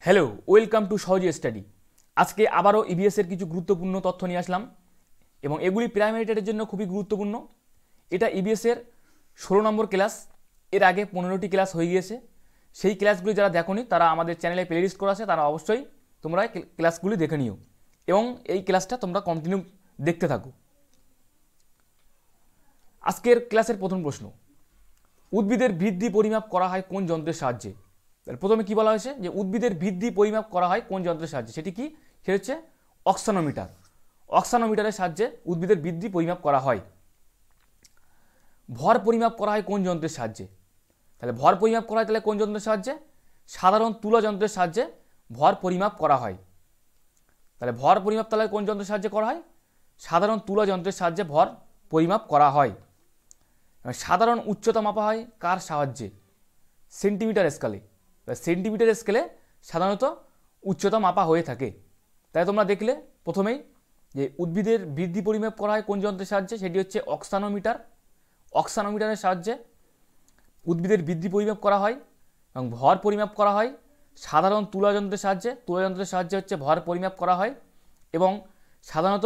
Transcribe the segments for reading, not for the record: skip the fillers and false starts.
Hello, welcome to সহজ study. আজকে আবারও ইভিএসের কিছু গুরুত্বপূর্ণ তথ্য নিয়ে আসলাম এবং এগুলি প্রাইমারি টেটের জন্য খুবই গুরুত্বপূর্ণ। এটা ইভিএসের 16 নম্বর ক্লাস। এর আগে 15টি ক্লাস হয়ে গিয়েছে। সেই ক্লাসগুলি যারা দেখোনি তারা আমাদের চ্যানেলে প্লেলিস্ট করা আছে, তারা অবশ্যই তোমরা ক্লাসগুলি দেখে নিও এবং এই ক্লাসটা তোমরা কন্টিনিউ দেখতে থাকো। আজকের ক্লাসের প্রথম প্রশ্ন, উদ্ভিদের বৃদ্ধি পরিমাপ করা হয় কোন যন্ত্রের সাহায্যে? প্রথমে কি বলা হয়েছে যে উদ্ভিদের বৃদ্ধি পরিমাপ করা হয় কোন যন্ত্রের সাহায্যে, সেটি কি? সেটা হচ্ছে অক্সানোমিটার। অক্সানোমিটারের সাহায্যে উদ্ভিদের বৃদ্ধি পরিমাপ করা হয়। ভর পরিমাপ করা হয় কোন যন্ত্রের সাহায্যে? তাহলে ভর পরিমাপ করা হয় তাহলে কোন যন্ত্রের সাহায্যে? সাধারণ তুলা যন্ত্রের সাহায্যে ভর পরিমাপ করা হয়। তাহলে ভর পরিমাপ তাহলে কোন যন্ত্রের সাহায্যে করা হয়? সাধারণ তুলা যন্ত্রের সাহায্যে ভর পরিমাপ করা হয়। সাধারণ উচ্চতা মাপা হয় কার সাহায্যে? সেন্টিমিটার স্কেলে। সেন্টিমিটার স্কেলে সাধারণত উচ্চতা মাপা হয়ে থাকে। তাই তোমরা দেখলে প্রথমেই যে উদ্ভিদের বৃদ্ধি পরিমাপ করা হয় কোন যন্ত্রের সাহায্যে, সেটি হচ্ছে অক্সানোমিটার। অক্সানোমিটারের সাহায্যে উদ্ভিদের বৃদ্ধি পরিমাপ করা হয় এবং ভর পরিমাপ করা হয়। সাধারণ তুলা যন্ত্রের সাহায্যে, তুলা যন্ত্রের সাহায্যে হচ্ছে ভর পরিমাপ করা হয় এবং সাধারণত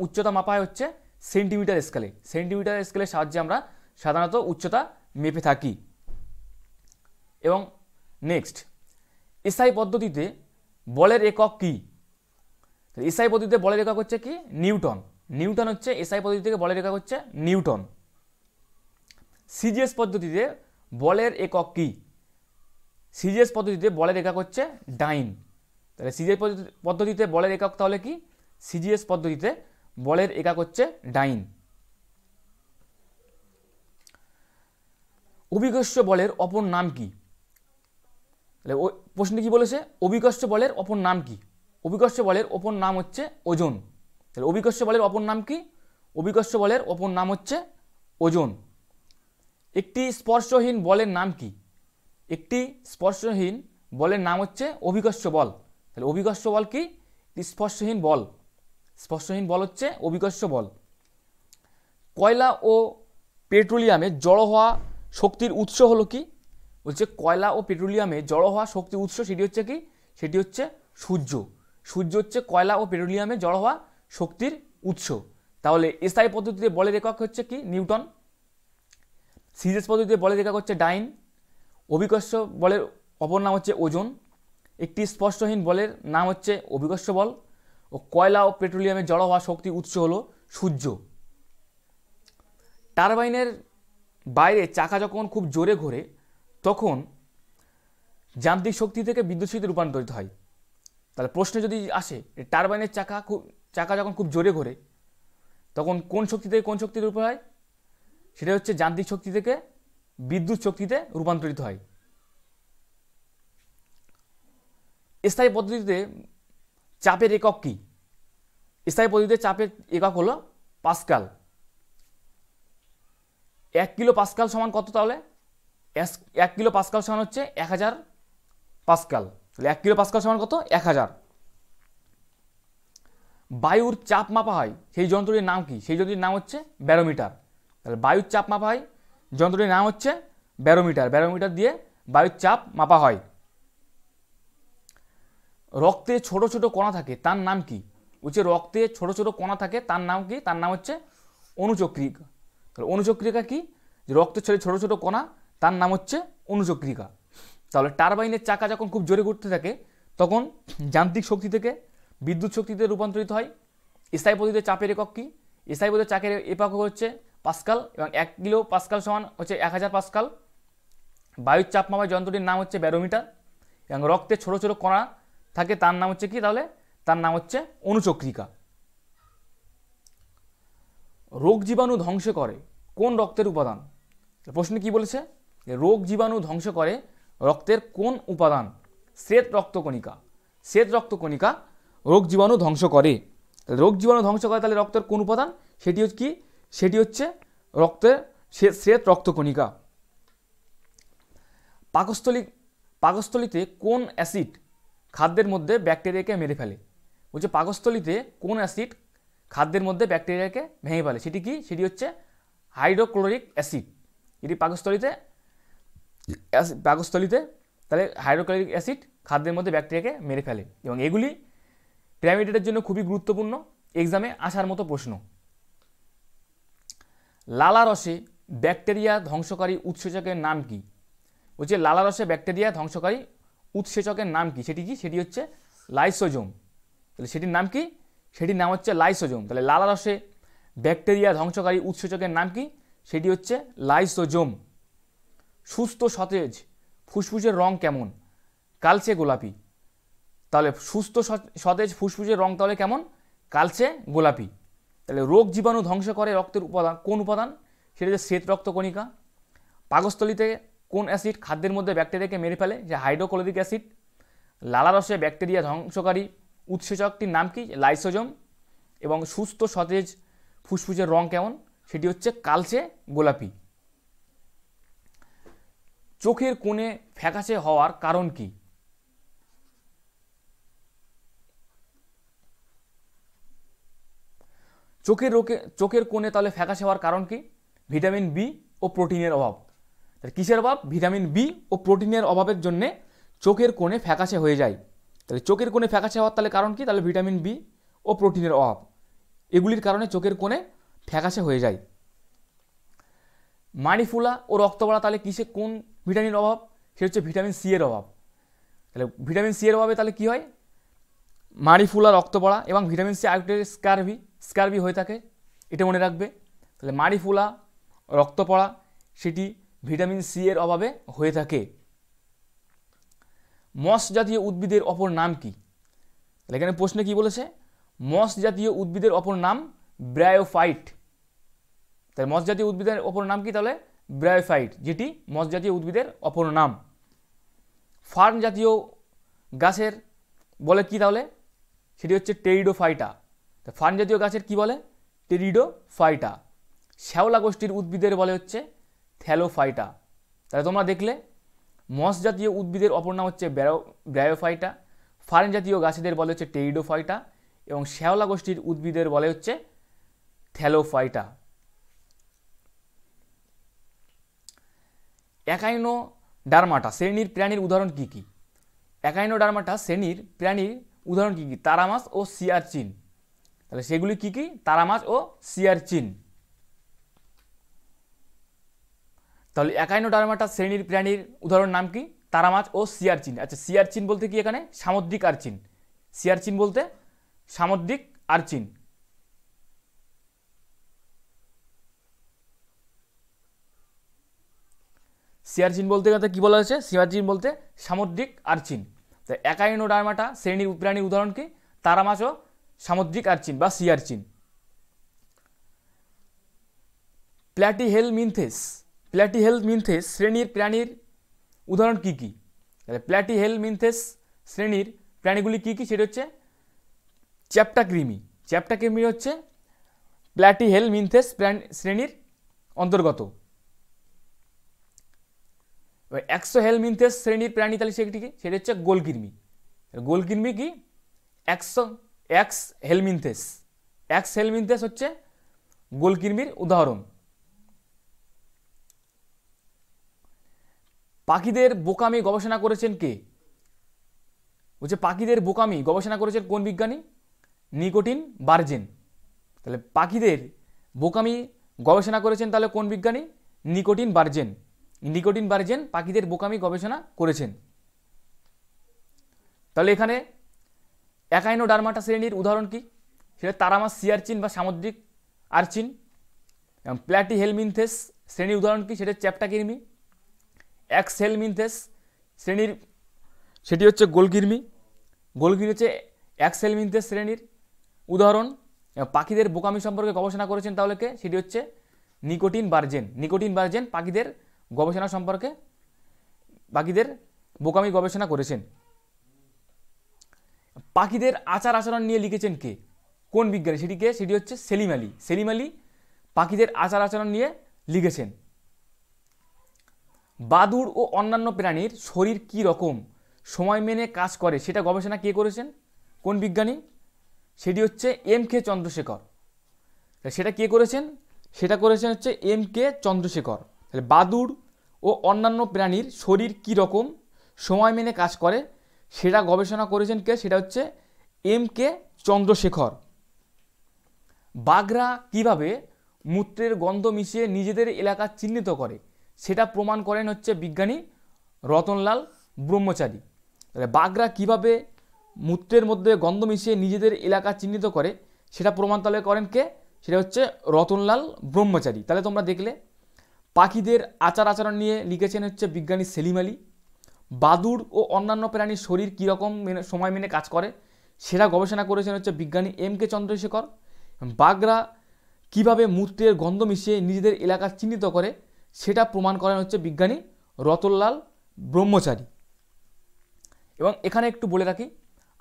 উচ্চতা মাপা হয় হচ্ছে সেন্টিমিটার স্কেলে। সেন্টিমিটার স্কেলের সাহায্যে আমরা সাধারণত উচ্চতা মেপে থাকি। এবং নেক্সট, এসআই পদ্ধতিতে বলের একক কি? এসআই পদ্ধতিতে বলের একক হচ্ছে কি? নিউটন। নিউটন হচ্ছে এসআই পদ্ধতি থেকে বলের একক হচ্ছে নিউটন। সিজিএস পদ্ধতিতে বলের একক কি? সিজিএস পদ্ধতিতে বলের একক হচ্ছে ডাইন। তাহলে সিজিএস পদ্ধতিতে বলের একক তাহলে কি? সিজিএস পদ্ধতিতে বলের একক হচ্ছে ডাইন। অভিকর্ষ বলের অপর নাম কি? তাহলে প্রশ্নটি কি বলেছে? অভিকর্ষ বলের অপর নাম কি? অভিকর্ষ বলের অপর নাম হচ্ছে ওজন। তাহলে অভিকর্ষ বলের অপর নাম কি? অভিকর্ষ বলের অপর নাম হচ্ছে ওজন। একটি স্পর্শহীন বলের নাম কি? একটি স্পর্শহীন বলের নাম হচ্ছে অভিকর্ষ বল। তাহলে অভিকর্ষ বল কি? স্পর্শহীন বল। স্পর্শহীন বল হচ্ছে অভিকর্ষ বল। কয়লা ও পেট্রোলিয়ামে জড়ো হওয়া শক্তির উৎস হলো কি? বলছে কয়লা ও পেট্রোলিয়ামে জড়ো হওয়া শক্তির উৎস সেটি হচ্ছে কি? সেটি হচ্ছে সূর্য। সূর্য হচ্ছে কয়লা ও পেট্রোলিয়ামে জড়ো হওয়া শক্তির উৎস। তাহলে এসআই পদ্ধতিতে বলের একক হচ্ছে কি? নিউটন। সিজিএস পদ্ধতিতে বলের একক হচ্ছে ডাইন। অভিকর্ষ বলের অপর নাম হচ্ছে ওজন। একটি স্পর্শহীন বলের নাম হচ্ছে অভিকর্ষ বল ও কয়লা ও পেট্রোলিয়ামে জড়ো হওয়া শক্তির উৎস হলো সূর্য। টারবাইনের বাইরে চাকা যখন খুব জোরে ঘোরে তখন যান্ত্রিক শক্তি থেকে বিদ্যুৎ শক্তিতে রূপান্তরিত হয়। তাহলে প্রশ্নে যদি আসে টারবাইনের চাকা যখন খুব জোরে ঘোরে তখন কোন শক্তি থেকে কোন শক্তিতে রূপ হয়? সেটা হচ্ছে যান্ত্রিক শক্তি থেকে বিদ্যুৎ শক্তিতে রূপান্তরিত হয়। স্থায়ী পদ্ধতিতে চাপের একক কি? স্থায়ী পদ্ধতিতে চাপের একক হলো পাস্কাল। 1 কিলো পাস্কাল সমান কত? তাহলে 1 কিলো পাস্কাল সমান হচ্ছে 1000 পাস্কাল। তাহলে 1 কিলো পাস্কাল সমান কত? 1000। বায়ুর চাপ মাপা হয় সেই যন্ত্রটির নাম কি? সেই যন্ত্রটির নাম হচ্ছে ব্যারোমিটার। তাহলে বায়ুর চাপ মাপা হয় যন্ত্রটির নাম হচ্ছে ব্যারোমিটার। ব্যারোমিটার দিয়ে বায়ুর চাপ মাপা হয়। রক্তে ছোট ছোট কণা থাকে তার নাম কি? বলছে রক্তে ছোট ছোট কণা থাকে তার নাম কি? তার নাম হচ্ছে অনুচক্রিকা। তাহলে অনুচক্রিকা কি? যে রক্তের ছেড়ে ছোট ছোট কণা তার নাম হচ্ছে অনুচক্রিকা। তাহলে টারবাইনের চাকা যখন খুব জোরে ঘুরতে থাকে তখন যান্ত্রিক শক্তি থেকে বিদ্যুৎ শক্তিতে রূপান্তরিত হয়। এসআই পদ্ধতিতে চাপের একক কি? এসআই পদ্ধতিতে চাপের একক হচ্ছে পাস্কাল এবং 1 কিলো পাস্কাল সমান হচ্ছে 1000 পাস্কাল। বায়ুর চাপ মাপার যন্ত্রটির নাম হচ্ছে ব্যারোমিটার এবং রক্তে ছোট ছোট কণা থাকে তার নাম হচ্ছে কি? তাহলে তার নাম হচ্ছে অনুচক্রিকা। রোগ জীবাণু ধ্বংস করে কোন রক্তের উপাদান? প্রশ্নে কি বলেছে? রোগ জীবাণু ধ্বংস করে রক্তের কোন উপাদান? শ্বেত রক্তকণিকা। শ্বেত রক্তকণিকা রোগ জীবাণু ধ্বংস করে। রোগ জীবাণু ধ্বংস করে তাহলে রক্তের কোন উপাদান? সেটি হচ্ছে কি? সেটি হচ্ছে রক্তের শ্বেত রক্তকণিকা। পাকস্থলীতে কোন অ্যাসিড খাদ্যের মধ্যে ব্যাকটেরিয়াকে মেরে ফেলে? বলছে পাকস্থলীতে কোন অ্যাসিড খাদ্যের মধ্যে ব্যাকটেরিয়াকে ভেঙে ফেলে? সেটি কি? সেটি হচ্ছে হাইড্রোক্লোরিক অ্যাসিড। এটি পাকস্থলীতে তাহলে হাইড্রোক্লোরিক অ্যাসিড খাদ্যের মধ্যে ব্যাকটেরিয়াকে মেরে ফেলে, এবং এগুলি পিরামিডের জন্য খুবই গুরুত্বপূর্ণ, এক্সামে আসার মতো প্রশ্ন। লালারসে ব্যাকটেরিয়া ধ্বংসকারী উৎসেচকের নাম কি? বলছে লালারসে ব্যাকটেরিয়া ধ্বংসকারী উৎসেচকের নাম কি? সেটি কি? সেটি হচ্ছে লাইসোজোম। তাহলে সেটির নাম কি? সেটির নাম হচ্ছে লাইসোজোম। তাহলে লালারসে ব্যাকটেরিয়া ধ্বংসকারী উৎসেচকের নাম কি? সেটি হচ্ছে লাইসোজোম। সুস্থ সতেজ ফুসফুসের রং কেমন? কালচে গোলাপি। তাহলে সুস্থ সতেজ ফুসফুসের রং তাহলে কেমন? কালচে গোলাপি। তাহলে রোগ জীবাণু ধ্বংস করে রক্তের উপাদান কোন উপাদান? সেটা হচ্ছে শ্বেত রক্তকণিকা। পাকস্থলীতে কোন অ্যাসিড খাদ্যের মধ্যে ব্যাকটেরিয়াকে মেরে ফেলে? যে হাইড্রোক্লোরিক অ্যাসিড। লালারসে ব্যাকটেরিয়া ধ্বংসকারী উৎসেচকটির নাম কি? লাইসোজোম। এবং সুস্থ সতেজ ফুসফুসের রং কেমন? সেটি হচ্ছে কালচে গোলাপি। চোখের কোণে ফ্যাকাশে হওয়ার কারণ কি? চোখের কোণে তাহলে ফ্যাকাশে হওয়ার কারণ কি? ভিটামিন বি ও প্রোটিনের অভাব। তাহলে কিসের অভাব? ভিটামিন বি ও প্রোটিনের অভাবের জন্য চোখের কোণে ফ্যাকাশে হয়ে যায়। তাহলে চোখের কোণে ফ্যাকাশে হওয়ার তাহলে কারণ কি? তাহলে ভিটামিন বি ও প্রোটিনের অভাব, এগুলির কারণে চোখের কোণে ফ্যাকাশে হয়ে যায়। মাড়ি ফোলা ও রক্ত বাড়া তাহলে কিসে কোন ভিটামিনের অভাব? সে হচ্ছে ভিটামিন সি এর অভাব। তাহলে ভিটামিন সি এর অভাবে তাহলে কি হয়? মাড়ি ফোলা, রক্ত পড়া এবং ভিটামিন সি আরেকটা স্কারভি হয়ে থাকে, এটা মনে রাখবে। তাহলে মাড়ি ফোলা, রক্ত পড়া সেটি ভিটামিন সি এর অভাবে হয়ে থাকে। মস জাতীয় উদ্ভিদের অপর নাম কি? তাহলে এখানে প্রশ্নে কি বলেছে? মস জাতীয় উদ্ভিদের অপর নাম ব্রায়োফাইট। তাহলে মস জাতীয় উদ্ভিদের অপর নাম কি? তাহলে ব্রায়োফাইট, যেটি মস জাতীয় উদ্ভিদের অপর নাম। ফার্ন জাতীয় গাছের বলে কি? তাহলে সেটি হচ্ছে টেরিডোফাইটা। ফার্ন জাতীয় গাছের কি বলে? টেরিডোফাইটা। শ্যাওলা গোষ্ঠীর উদ্ভিদের বলে হচ্ছে থ্যালোফাইটা। তাহলে তোমরা দেখলে মস জাতীয় উদ্ভিদের অপর নাম হচ্ছে ব্রায়োফাইটা, ফার্ন জাতীয় গাছেদের বলে হচ্ছে টেরিডোফাইটা, এবং শ্যাওলা গোষ্ঠীর উদ্ভিদের বলে হচ্ছে থ্যালোফাইটা। একাইনোডার্মাটা শ্রেণীর প্রাণীর উদাহরণ কি কি? একাইনোডার্মাটা শ্রেণীর প্রাণীর উদাহরণ কি কি? তারা মাছ ও সিয়ারচিন। তাহলে সেগুলি কি কি? তারা মাছ ও সিয়ারচিন। তাহলে একাইনোডার্মাটা শ্রেণীর প্রাণীর উদাহরণ নাম কি? তারা মাছ ও সিয়ারচিন। আচ্ছা, সিয়ারচিন বলতে কি? এখানে সামুদ্রিক আর্চিন। সিয়ারচিন বলতে সামুদ্রিক আর্চিন। সিয়ারচিন বলতে কি বলা হয়েছে? সিয়ারচিন বলতে সামুদ্রিক আর্চিন। তো একাইনোডার্মাটা শ্রেণীর প্রাণীর উদাহরণ কি? তারা মাছ ও সামুদ্রিক আর্চিন বা সিয়ারচিন। প্ল্যাটিহেলমিনথেস শ্রেণীর প্রাণীর উদাহরণ কি কি? তাহলে প্ল্যাটিহেলমিনথেস শ্রেণীর প্রাণীগুলি কি কি? সেটা হচ্ছে চ্যাপ্টাকৃমি। চ্যাপ্টাকৃমি হচ্ছে প্ল্যাটিহেলমিনথেস শ্রেণীর অন্তর্গত। এক্সোহেলমিনথেস শ্রেণীর প্রাণী তাহলে সেটি কি? সেটা হচ্ছে গোলকৃমি। গোলকৃমি কি? এক্সহেলমিনথেস হচ্ছে গোলকৃমির উদাহরণ। পাখিদের বোকামি গবেষণা করেছেন কে? বলছে পাখিদের বোকামি গবেষণা করেছেন কোন বিজ্ঞানী? Nicotine Bergen. তাহলে পাখিদের বোকামি গবেষণা করেছেন তাহলে কোন বিজ্ঞানী? Nicotine Bergen. নিকোটিন বার্জেন পাখিদের বোকামি গবেষণা করেছেন। তাহলে এখানে একাইনোডার্মাটা শ্রেণীর উদাহরণ কি? সেটা তারা মাছ, সিয়ারচিন বা সামুদ্রিক আর্চিন। প্ল্যাটিহেলমিনথেস শ্রেণীর উদাহরণ কি? সেটা চ্যাপ্টাকৃমি। এক্সহেলমিনথেস শ্রেণীর সেটি হচ্ছে গোলকৃমি। গোলকৃমি হচ্ছে এক্সহেলমিনথেস শ্রেণীর উদাহরণ। পাখিদের বোকামি সম্পর্কে গবেষণা করেছেন তাহলে কে? সেটি হচ্ছে নিকোটিন বার্জেন। নিকোটিন বার্জেন পাখিদের গবেষণা সম্পর্কে, পাখিদের বোকামি গবেষণা করেছেন। পাখিদের আচার আচরণ নিয়ে লিখেছেন কে? কোন বিজ্ঞানী? সেটি হচ্ছে সেলিম আলী। সেলিম আলী পাখিদের আচার আচরণ নিয়ে লিখেছেন। বাদুড় ও অন্যান্য প্রাণীর শরীর কি রকম সময় মেনে কাজ করে সেটা গবেষণা কে করেছেন? কোন বিজ্ঞানী? সেটি হচ্ছে এম.কে. চন্দ্রশেখর। সেটা কে করেছেন? সেটা করেছেন হচ্ছে এম.কে. চন্দ্রশেখর। তাহলে বাদুড় ও অন্যান্য প্রাণীর শরীর কি রকম সময় মেনে কাজ করে সেটা গবেষণা করেছেন কে? সেটা হচ্ছে M.K. চন্দ্রশেখর। বাঘরা কিভাবে মূত্রের গন্ধ মিশিয়ে নিজেদের এলাকা চিহ্নিত করে সেটা প্রমাণ করেন হচ্ছে বিজ্ঞানী রতনলাল ব্রহ্মচারী। তাহলে বাঘরা কিভাবে মূত্রের মধ্যে গন্ধ মিশিয়ে নিজেদের এলাকা চিহ্নিত করে সেটা প্রমাণ তাহলে করেন কে? সেটা হচ্ছে রতনলাল ব্রহ্মচারী। তাহলে তোমরা দেখলে পাখিদের আচার আচরণ নিয়ে লিখেছেন হচ্ছে বিজ্ঞানী সেলিম আলী। বাদুড় ও অন্যান্য প্রাণীর শরীর কীরকম সময় মেনে কাজ করে সেটা গবেষণা করেছেন হচ্ছে বিজ্ঞানী M.K. চন্দ্রশেখর। বাঘরা কিভাবে মূত্রের গন্ধ মিশিয়ে নিজেদের এলাকা চিহ্নিত করে সেটা প্রমাণ করেন হচ্ছে বিজ্ঞানী রতনলাল ব্রহ্মচারী। এবং এখানে একটু বলে রাখি,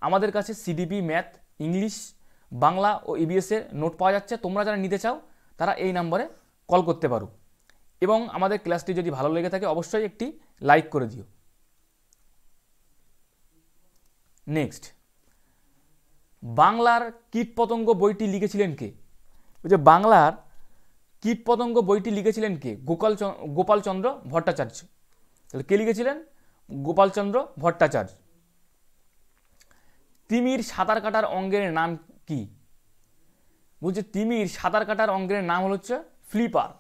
আমাদের কাছে সিডিপি, ম্যাথ, ইংলিশ, বাংলা ও EVS-এর নোট পাওয়া যাচ্ছে। তোমরা যারা নিতে চাও তারা এই নাম্বারে কল করতে পারো। এবং আমাদের ক্লাসটি যদি ভালো লেগে থাকে অবশ্যই একটি লাইক করে দিও। নেক্সট, বাংলার কীটপতঙ্গ বইটি লিখেছিলেন কে? ওই যে বাংলার কীটপতঙ্গ বইটি লিখেছিলেন কে? গোপালচন্দ্র ভট্টাচার্য। তাহলে কে লিখেছিলেন? গোপালচন্দ্র ভট্টাচার্য। তিমির সাঁতার কাটার অঙ্গের নাম কি? বলছে তিমির সাঁতার কাটার অঙ্গের নাম হচ্ছে ফ্লিপার।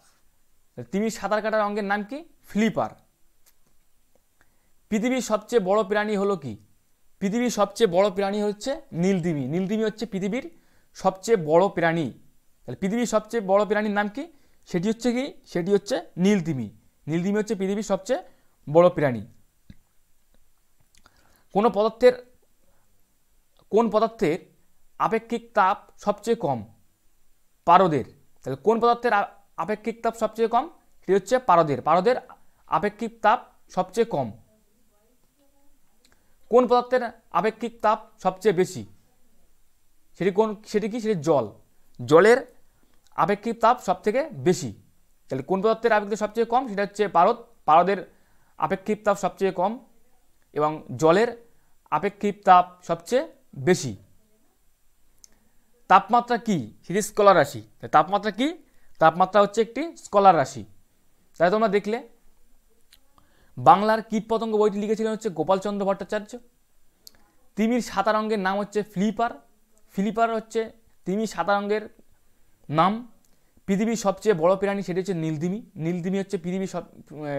তিমির সাঁতার কাটার অঙ্গের নাম কি? ফ্লিপার। পৃথিবীর সবচেয়ে বড় প্রাণী হলো কি? পৃথিবীর সবচেয়ে বড় প্রাণী হচ্ছে নীলতিমি। নীলতিমি হচ্ছে পৃথিবীর সবচেয়ে বড় প্রাণী। তাহলে পৃথিবীর সবচেয়ে বড় প্রাণীর নাম কি? সেটি হচ্ছে কি? সেটি হচ্ছে নীলতিমি। নীলতিমি হচ্ছে পৃথিবীর সবচেয়ে বড় প্রাণী। কোন পদার্থের আপেক্ষিক তাপ সবচেয়ে কম? পারদের। তাহলে কোন পদার্থের আপেক্ষিক তাপ সবচেয়ে কম? সেটি হচ্ছে পারদের। পারদের আপেক্ষিক তাপ সবচেয়ে কম। কোন পদার্থের আপেক্ষিক তাপ সবচেয়ে বেশি? সেটি কি? সেটি জল। জলের আপেক্ষিক তাপ সবথেকে বেশি। তাহলে কোন পদার্থের আপেক্ষিক সবচেয়ে কম? সেটা হচ্ছে পারদ। পারদের আপেক্ষিক তাপ সবচেয়ে কম এবং জলের আপেক্ষিক তাপ সবচেয়ে বেশি। তাপমাত্রা কি? সেটি স্কলার রাশি। তাপমাত্রা কি? তাপমাত্রা হচ্ছে একটি স্কলার রাশি। তাহলে তোমরা দেখলে বাংলার কীটপতঙ্গ বইটি লিখেছিলেন হচ্ছে গোপালচন্দ্র ভট্টাচার্য। তিমির সাঁতার অঙ্গের নাম হচ্ছে ফ্লিপার। ফ্লিপার হচ্ছে তিমির সাঁতার অঙ্গের নাম। পৃথিবীর সবচেয়ে বড় প্রাণী সেটি হচ্ছে নীলতিমি। নীলতিমি হচ্ছে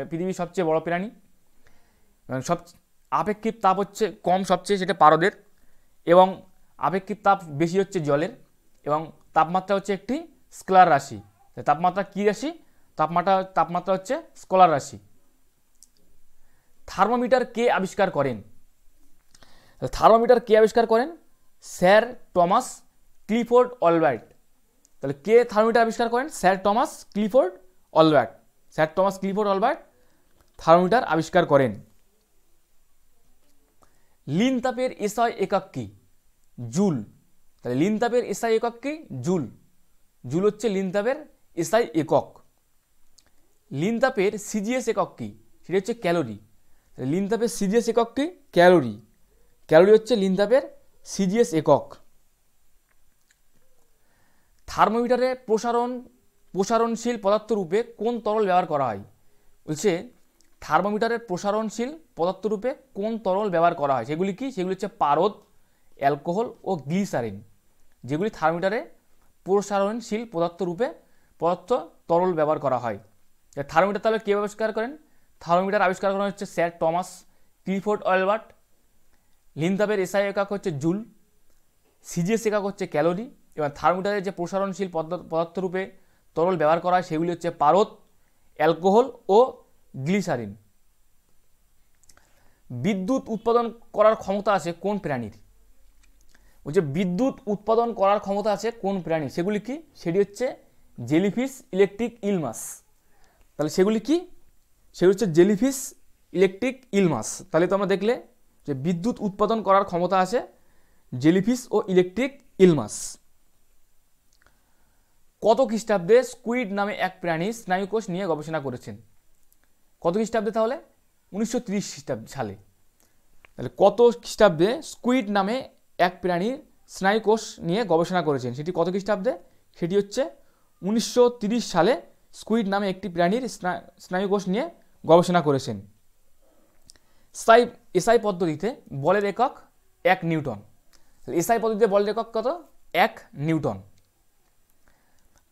পৃথিবীর সবচেয়ে বড় প্রাণী। আপেক্ষিক তাপ হচ্ছে কম সবচেয়ে, সেটা পারদের, এবং আপেক্ষিক তাপ বেশি হচ্ছে জলের, এবং তাপমাত্রা হচ্ছে একটি স্কেলার রাশি। তাপমাত্রা কি রাশি? তাপমাত্রা হচ্ছে স্কেলার রাশি। থার্মোমিটার কে আবিষ্কার করেন? থার্মোমিটার কে আবিষ্কার করেন? Sir Thomas Clifford Allbutt. তাহলে কে থার্মোমিটার আবিষ্কার করেন? Sir Thomas Clifford Allbutt. Sir Thomas Clifford Allbutt thermometer আবিষ্কার করেন। লিন তাপের এসআই একক কি? জুল। তাহলে লিন তাপের এসআই একক কি? জুল। জুল হচ্ছে লিন তাপের এসআই একক। লিন তাপের সিজিএস একক কি? সেটা হচ্ছে ক্যালোরি। লিন তাপের সিজিএস একক কি? ক্যালোরি। ক্যালোরি হচ্ছে লিন তাপের সিজিএস একক। থার্মোমিটারে প্রসারণশীল পদার্থ রূপে কোন তরল ব্যবহার করা হয়? বলছে থার্মোমিটারের প্রসারণশীল পদার্থ রূপে কোন তরল ব্যবহার করা হয়? সেগুলি কি? সেগুলি হচ্ছে পারদ, অ্যালকোহল ও গ্লিসারিন, যেগুলি থার্মোমিটারে প্রসারণশীল পদার্থ তরল ব্যবহার করা হয়। থার্মোমিটার তাহলে কে আবিষ্কার করেন? থার্মোমিটার আবিষ্কার করা হচ্ছে স্যার টমাস ক্লিফোর্ড অলবার্ট। লিন তাপের এসআই একক হচ্ছে জুল, সিজিএস একক হচ্ছে ক্যালোরি, এবং থার্মোমিটারের যে প্রসারণশীল পদার্থ রূপে তরল ব্যবহার করা হয় সেগুলি হচ্ছে পারদ, অ্যালকোহল ও গ্লিসারিন। বিদ্যুৎ উৎপাদন করার ক্ষমতা আছে কোন প্রাণীর? বলছে বিদ্যুৎ উৎপাদন করার ক্ষমতা আছে কোন প্রাণীর? সেগুলি কি? সেটি হচ্ছে জেলিফিশ, ইলেকট্রিক ইল মাছ। তাহলে সেগুলি কি? সেগুলি হচ্ছে জেলিফিশ, ইলেকট্রিক ইল মাছ। তাহলে তো আমরা দেখলে যে বিদ্যুৎ উৎপাদন করার ক্ষমতা আছে জেলিফিশ ও ইলেকট্রিক ইল মাছ। কত খ্রিস্টাব্দে স্কুইড নামে এক প্রাণী স্নায়ুকোষ নিয়ে গবেষণা করেছেন? কত খ্রিস্টাব্দে? তাহলে 1930 খ্রিস্টাব্দ সালে। তাহলে কত খ্রিস্টাব্দে স্কুইড নামে এক প্রাণীর স্নায়ুকোষ নিয়ে গবেষণা করেছেন? সেটি কত খ্রিস্টাব্দে? সেটি হচ্ছে 1930 সালে স্কুইড নামে একটি প্রাণীর স্নায়ুকোষ নিয়ে গবেষণা করেছেন। এসআই পদ্ধতিতে বলের একক 1 নিউটন। এসআই পদ্ধতিতে বলের একক কত? 1 নিউটন।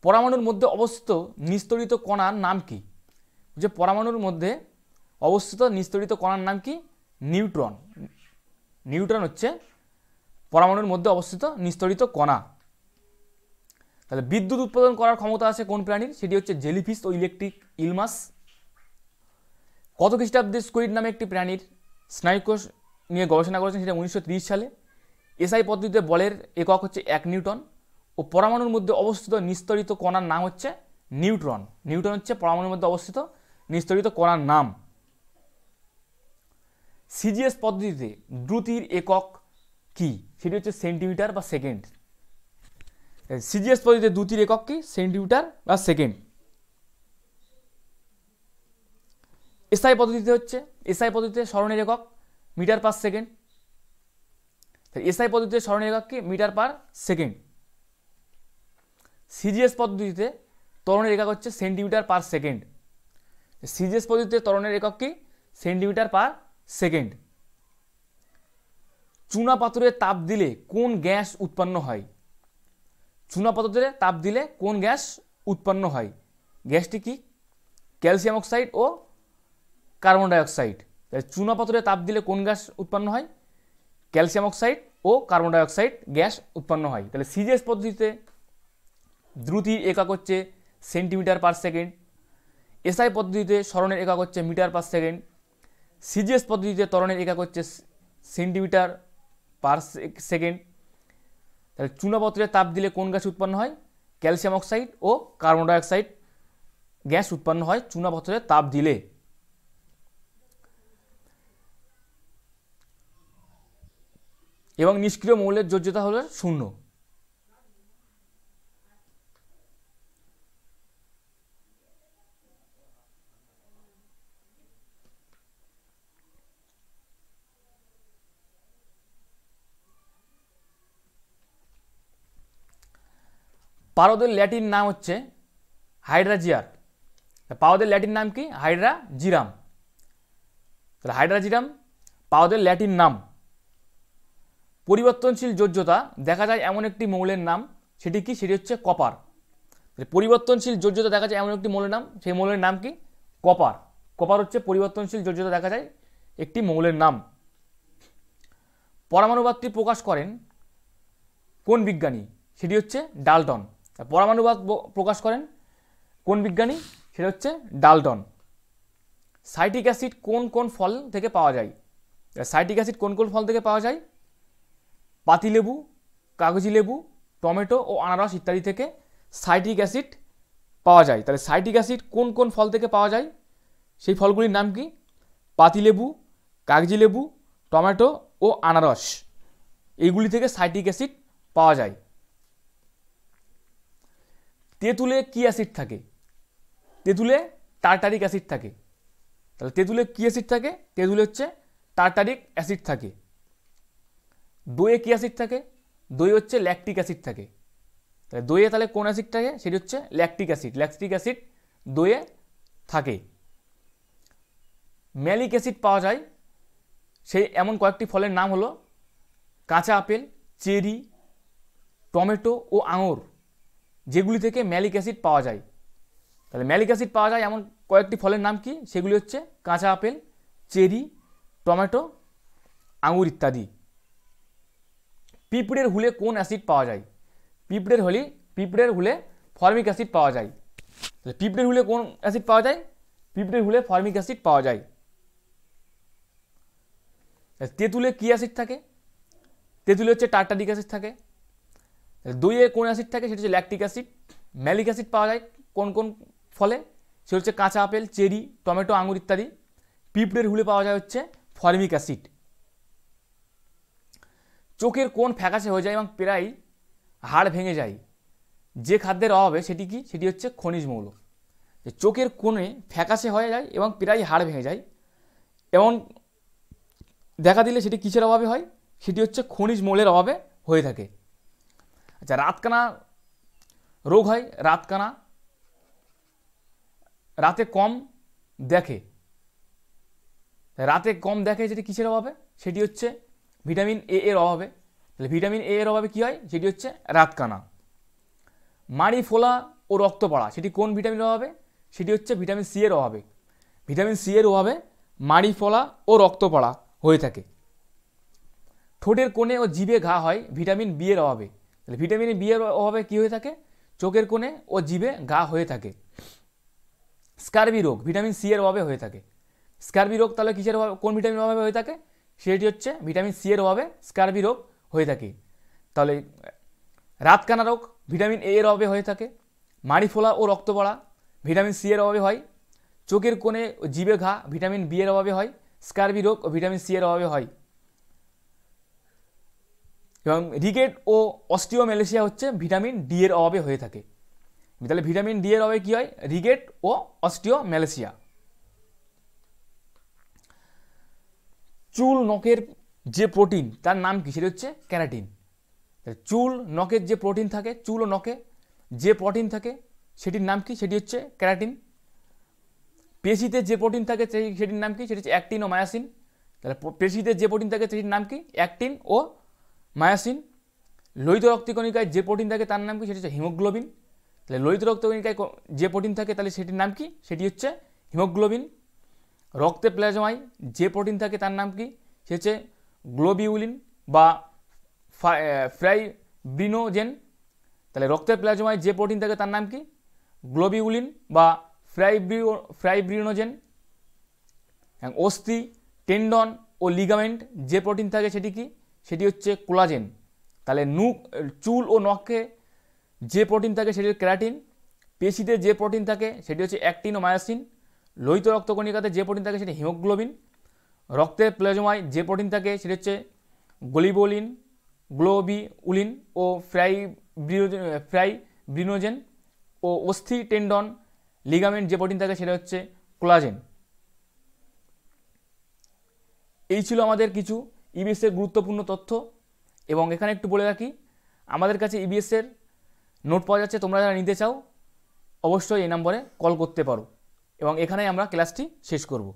পরমাণুর মধ্যে অবস্থিত নিস্তরিত কণার নাম কি? যে পরমাণুর মধ্যে অবস্থিত নিস্তরিত কণার নাম কি? নিউট্রন। নিউট্রন হচ্ছে পরমাণুর মধ্যে অবস্থিত নিস্তরিত কণা। তাহলে বিদ্যুৎ উৎপাদন করার ক্ষমতা আছে কোন প্রাণীর? সেটি হচ্ছে জেলিফিশ ও ইলেকট্রিক ইলমাস। কত খ্রিস্টাব্দে স্কুইড নামে একটি প্রাণীর স্নায়ুকোষ নিয়ে গবেষণা করেছেন? সেটা 1930 সালে। এসআই পদ্ধতিতে বলের একক হচ্ছে 1 নিউটন ও পরমাণুর মধ্যে অবস্থিত নিস্তরিত কণার নাম হচ্ছে নিউট্রন। নিউটন হচ্ছে পরমাণুর মধ্যে অবস্থিত নিস্তরিত কণার নাম। সিজিএস পদ্ধতিতে দ্রুতির একক কি? সেটি হচ্ছে সেন্টিমিটার বা সেকেন্ড। সিজিএস পদ্ধতিতে দ্রুতির একক কি? সেন্টিমিটার বা সেকেন্ড। এসআই পদ্ধতিতে স্মরণের একক মিটার পার সেকেন্ড। এসআই পদ্ধতিতে স্মরণের একক কি? Metre per second. সিজিএস পদ্ধতিতে ত্বরণের একক হচ্ছে সেন্টিমিটার পার সেকেন্ড। সিজিএস পদ্ধতিতে ত্বরণের একক কি? Centimetre per second. চুনা পাথরে তাপ দিলে কোন গ্যাস উৎপন্ন হয়? চুনা পাথরে তাপ দিলে কোন গ্যাস উৎপন্ন হয়? গ্যাসটি কি? ক্যালসিয়াম অক্সাইড ও কার্বন ডাইঅক্সাইড। চুনা পাথরে তাপ দিলে কোন গ্যাস উৎপন্ন হয়? ক্যালসিয়াম অক্সাইড ও কার্বন ডাইঅক্সাইড গ্যাস উৎপন্ন হয়। তাহলে সিজিএস পদ্ধতিতে দ্রুতির একক হচ্ছে সেন্টিমিটার পার সেকেন্ড। এসআই পদ্ধতিতে স্মরণের একক হচ্ছে মিটার পার সেকেন্ড। সিজিএস পদ্ধতিতে ত্বরণের একক হচ্ছে সেন্টিমিটার পার সেকেন্ড। তাহলে চুনাপাথরে তাপ দিলে কোন গ্যাস উৎপন্ন হয়? ক্যালসিয়াম অক্সাইড ও কার্বন ডাইঅক্সাইড গ্যাস উৎপন্ন হয় চুনাপাথরে তাপ দিলে। এবং নিষ্ক্রিয় মৌলের যোজ্যতা হলো 0। পারদের ল্যাটিন নাম হচ্ছে হাইড্রাজিয়ার। পারদের ল্যাটিন নাম কি? হাইড্রাজিরাম। তাহলে হাইড্রাজিরাম পারদের ল্যাটিন নাম। পরিবর্তনশীল যোজ্যতা দেখা যায় এমন একটি মৌলের নাম, সেটি কি? সেটি হচ্ছে কপার। পরিবর্তনশীল যোজ্যতা দেখা যায় এমন একটি মৌলের নাম, সেই মৌলের নাম কি? কপার। কপার হচ্ছে পরিবর্তনশীল যোজ্যতা দেখা যায় একটি মৌলের নাম। পরমাণুবাদটি প্রকাশ করেন কোন বিজ্ঞানী? সেটি হচ্ছে ডাল্টন। পরমাণুবাদ প্রকাশ করেন কোন বিজ্ঞানী? সেটা হচ্ছে ডাল্টন। সাইট্রিক অ্যাসিড কোন কোন ফল থেকে পাওয়া যায়? সাইট্রিক অ্যাসিড কোন কোন ফল থেকে পাওয়া যায়? পাতিলেবু, কাগজি লেবু, টমেটো ও আনারস ইত্যাদি থেকে সাইট্রিক অ্যাসিড পাওয়া যায়। তাহলে সাইট্রিক অ্যাসিড কোন কোন ফল থেকে পাওয়া যায়? সেই ফলগুলির নাম কি? পাতিলেবু, কাগজি লেবু, টমেটো ও আনারস, এইগুলি থেকে সাইট্রিক অ্যাসিড পাওয়া যায়। তেঁতুলে কি অ্যাসিড থাকে? তেঁতুলে টার্টারিক অ্যাসিড থাকে। তাহলে তেঁতুলে কি অ্যাসিড থাকে? তেঁতুলে হচ্ছে টার্টারিক অ্যাসিড থাকে। দইয়ে কি অ্যাসিড থাকে? দই হচ্ছে ল্যাকটিক অ্যাসিড থাকে। তাহলে দইয়ে তাহলে কোন অ্যাসিড থাকে? সেটি হচ্ছে ল্যাকটিক অ্যাসিড। ল্যাকটিক অ্যাসিড দইয়ে থাকে। ম্যালিক অ্যাসিড পাওয়া যায় সেই এমন কয়েকটি ফলের নাম হলো কাঁচা আপেল, চেরি, টমেটো ও আঙুর, যেগুলি থেকে ম্যালিক অ্যাসিড পাওয়া যায়। তাহলে ম্যালিক অ্যাসিড পাওয়া যায় এমন কয়েকটি ফলের নাম কি? সেগুলি হচ্ছে কাঁচা আপেল, চেরি, টমেটো, আঙুর ইত্যাদি। পিঁপড়ের হুলে কোন অ্যাসিড পাওয়া যায়? পিঁপড়ের হুলে ফর্মিক অ্যাসিড পাওয়া যায়। তাহলে পিঁপড়ের হুলে কোন অ্যাসিড পাওয়া যায়? পিঁপড়ের হুলে ফর্মিক অ্যাসিড পাওয়া যায়। তেঁতুলে কি অ্যাসিড থাকে? তেঁতুলে হচ্ছে টার্টারিক অ্যাসিড থাকে। দইয়ে কোন অ্যাসিড থাকে? সেটা হচ্ছে ল্যাকটিক অ্যাসিড। ম্যালিক অ্যাসিড পাওয়া যায় কোন কোন ফলে? সে হচ্ছে কাঁচা আপেল, চেরি, টমেটো, আঙুর ইত্যাদি। পিঁপড়ের হুলে পাওয়া যায় হচ্ছে ফর্মিক অ্যাসিড। চোখের কোন ফ্যাকাশে হয়ে যায় এবং প্রায় হাড় ভেঙে যায় যে খাদ্যের অভাবে? সেটি কি? সেটি হচ্ছে খনিজ মৌল। চোখের কোণে ফ্যাকাশে হয়ে যায় এবং প্রায় হাড় ভেঙে যায় এবং দেখা দিলে সেটি কিসের অভাবে হয়? সেটি হচ্ছে খনিজ মৌলের অভাবে হয়ে থাকে। আচ্ছা, রাতকানা রোগ হয়। রাতকানা রাতে কম দেখে রাতে কম দেখে যেটি কিসের অভাবে, সেটি হচ্ছে ভিটামিন এ এর অভাবে। তাহলে ভিটামিন এ এর অভাবে কী হয়, সেটি হচ্ছে রাতকানা। মাড়ি ফোলা ও রক্ত পড়া, সেটি কোন ভিটামিনের অভাবে, সেটি হচ্ছে ভিটামিন সি এর অভাবে। ভিটামিন সি এর অভাবে মাড়ি ফোলা ও রক্ত পড়া হয়ে থাকে। ঠোঁটের কোণে ও জিভে ঘা হয় ভিটামিন বি এর অভাবে। তাহলে ভিটামিন বি এর অভাবে কী হয়ে থাকে, চোখের কোণে ও জিভে ঘা হয়ে থাকে। স্কারবি রোগ ভিটামিন সি এর অভাবে হয়ে থাকে। স্কারবি রোগ তাহলে কিসের অভাবে, কোন ভিটামিনের অভাবে হয়ে থাকে, সেটি হচ্ছে ভিটামিন সি এর অভাবে স্কারবি রোগ হয়ে থাকে। তাহলে রাতকানা রোগ ভিটামিন এ এর অভাবে হয়ে থাকে। মাড়ি ফোলা ও রক্ত পড়া ভিটামিন সি এর অভাবে হয়। চোখের কোণে ও জিভে ঘা ভিটামিন বি এর অভাবে হয়। স্কারবি রোগ ও ভিটামিন সি এর অভাবে হয়। এবং রিকেট ও অস্টিওমেলেসিয়া হচ্ছে ভিটামিন ডি এর অভাবে হয়ে থাকে। তাহলে ভিটামিন ডি এর অভাবে কী হয়, রিকেট ও অস্টিওমেলেসিয়া। চুল নখের যে প্রোটিন তার নাম কি, সেটা হচ্ছে ক্যারাটিন। চুল নখের যে প্রোটিন থাকে, চুল ও নখে যে প্রোটিন থাকে সেটির নাম কি, সেটি হচ্ছে ক্যারাটিন। পেশিতে যে প্রোটিন থাকে সেটির নাম কি, সেটি হচ্ছে অ্যাক্টিন ও মায়াসিন। তাহলে পেশিতে যে প্রোটিন থাকে সেটির নাম কি, অ্যাক্টিন ও মায়াসিন। লোহিত রক্তকণিকায় যে প্রোটিন থাকে তার নাম কি, সেটি হচ্ছে হিমোগ্লোবিন। তাহলে লোহিত রক্তকণিকায় যে প্রোটিন থাকে তাহলে সেটির নাম কি, সেটি হচ্ছে হিমোগ্লোবিন। রক্তে প্লাজমায় যে প্রোটিন থাকে তার নাম কি, সে হচ্ছে গ্লোবিউলিন বা ফ্রাইব্রিনোজেন। তাহলে রক্তের প্লাজমায় যে প্রোটিন থাকে তার নাম কি, গ্লোবিউলিন বা ফ্রাইব্রিনোজেন। অস্থি, টেন্ডন ও লিগামেন্ট যে প্রোটিন থাকে সেটি কি, সেটি হচ্ছে কোলাজেন। তাহলে চুল ও নখে যে প্রোটিন থাকে সেটি হচ্ছে ক্যারাটিন। পেশিতে যে প্রোটিন থাকে সেটি হচ্ছে অ্যাক্টিন ও মায়াসিন। লোহিত রক্তকণিকাতে যে প্রোটিন থাকে সেটি হিমোগ্লোবিন। রক্তের প্লাজমায় যে প্রোটিন থাকে সেটি হচ্ছে গ্লোবিউলিন ও ফ্রাইব্রিনোজেন। ও অস্থি, টেন্ডন, লিগামেন্ট যে প্রোটিন থাকে সেটা হচ্ছে কোলাজেন। এই ছিল আমাদের কিছু ইবিএসের গুরুত্বপূর্ণ তথ্য। এবং এখানে একটু বলে রাখি, আমাদের কাছে ইবিএসের নোট পাওয়া যাচ্ছে, তোমরা যারা নিতে চাও অবশ্যই এই নম্বরে কল করতে পারো। এবং এখানেই আমরা ক্লাসটি শেষ করব।